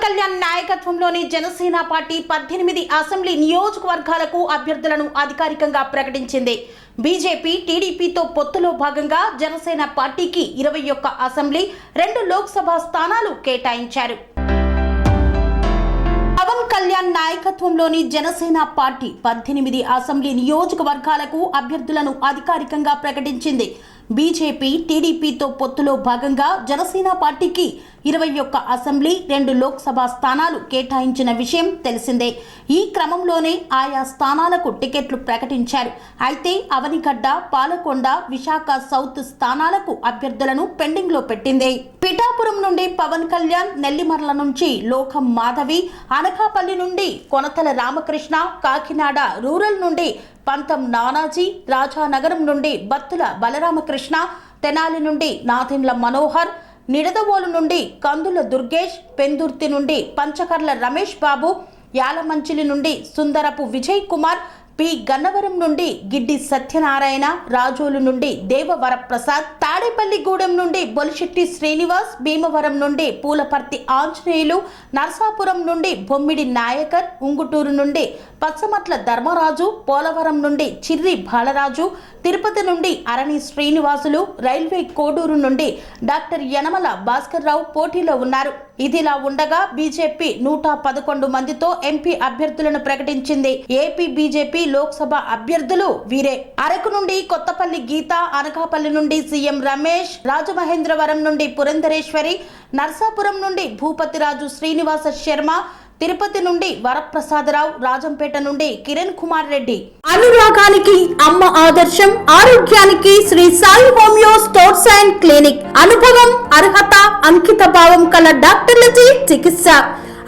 కళ్యాణ్ నాయకత్వంలోని Janasena party 18 assembly నియోజకవర్గాలకు అభ్యర్థులను అధికారికంగా ప్రకటించింది. బీజేపీ టీడీపీతో పొత్తులో భాగంగా జనసేన పార్టీకి 21 అసెంబ్లీ 2 లోక్సభ స్థానాలు కేటాయించారు. పవన్ కళ్యాణ్ నాయకత్వంలోని జనసేన పార్టీ 18 అసెంబ్లీ నియోజకవర్గాలకు అభ్యర్థులను అధికారికంగా ప్రకటించింది. బీజేపీ టీడీపీతో పొత్తులో భాగంగా జనసేన పార్టీకి 21 అసెంబ్లీ 2 లోక్సభ స్థానాలు కేటాయించిన విషయం తెలిసిందే. ఈ క్రమంలోనే ఆయా స్థానాలకు టికెట్లు ప్రకటించారు. అయితే అవనిగడ్డ, పాలకొండ, విశాఖ సౌత్ స్థానాలకు అభ్యర్థులను పెండింగ్ లో పెట్టింది. పిఠాపురం నుండి పవన్ కళ్యాణ్, నెల్లిమర్ల నుంచి లోకం మాధవి, అనకాపల్లి నుండి కొనతల రామకృష్ణ, కాకినాడ రూరల్ నుండి పంతం నానాజీ, రాజానగరం నుండి బత్తుల బలరామకృష్ణ, తెనాలి నుండి నాదెండ్ల మనోహర్, నిడదవోలు నుండి కందుల దుర్గేష్, పెందుర్తి నుండి పంచకర్ల రమేష్ బాబు, యాలమంచిలి నుండి సుందరపు విజయ్ కుమార్, పి గన్నవరం నుండి గిడ్డి సత్యనారాయణ, రాజోలు నుండి దేవవరప్రసాద్, తాడేపల్లిగూడెం నుండి బొలిశెట్టి శ్రీనివాస్, భీమవరం నుండి పూలపర్తి ఆంజనేయులు, నర్సాపురం నుండి బొమ్మిడి నాయకర్, ఉంగుటూరు నుండి పచ్చమట్ల ధర్మరాజు, పోలవరం నుండి చిర్రి బాలరాజు, తిరుపతి నుండి అరణి శ్రీనివాసులు, రైల్వే కోడూరు నుండి డాక్టర్ యనమల భాస్కర్ రావు పోటీలో ఉన్నారు. ఇదిలా ఉండగా బీజేపీ 111 మందితో ఎంపీ అభ్యర్థులను ప్రకటించింది. ఏపీ బీజేపీ లోక్సభ అభ్యర్థులు వీరే. అరకు నుండి కొత్తపల్లి గీత, అనకాపల్లి నుండి సీఎం రమేష్, రాజమహేంద్రవరం నుండి పురంధరేశ్వరి, నర్సాపురం నుండి భూపతిరాజు శ్రీనివాస శర్మ, తిరుపతి నుండి వరప్రసాదరావు, రాజంపేట నుండి కిరణ్ కుమార్ రెడ్డి. అనురాగానికి అమ్మ ఆదర్శం, ఆరోగ్యానికి Sri Sai homeo stores and clinic. అనుభవం, అర్హత, అంకిత భావం కల డాక్టర్లచే చికిత్స.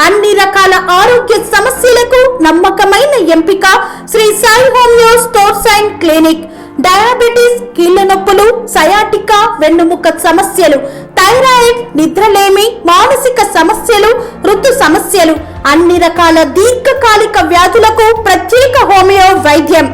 అన్ని రకాల ఆరోగ్య సమస్యలకు నమ్మకమైన ఎంపిక Sri Sai homeo stores and clinic. Diabetes, కీళ్ల నొప్పులు, సయాటికా, వెన్నుముక సమస్యలు, థైరాయిడ్, నిద్రలేమి, మానసిక సమస్యలు, ఋతు సమస్యలు, అన్ని రకాల దీర్ఘకాలిక వ్యాధులకు ప్రత్యేక హోమియో వైద్యం.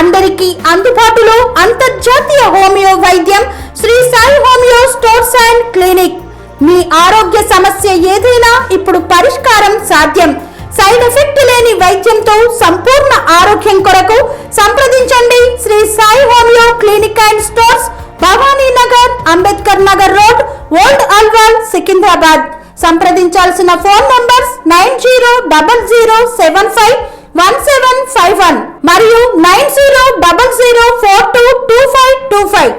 అందరికీ అందుబాటులో అంతర్జాతీయ హోమియో వైద్యం Shri Sai homeo stores and clinic. మీ ఆరోగ్య సమస్య ఏదైనా ఇప్పుడు పరిష్కారం సాధ్యం. సైడ్ ఎఫెక్ట్ లేని వైద్యంతో సంపూర్ణ ఆరోగ్యం కొరకు సంప్రదించండి Shri Sai homeo clinic and stores, Bhavani Nagar, Ambedkar Nagar road, old Alwal, Secunderabad. సంప్రదించాల్సిన ఫోన్ నంబర్స్ 9000751751 మరియు 9000422525.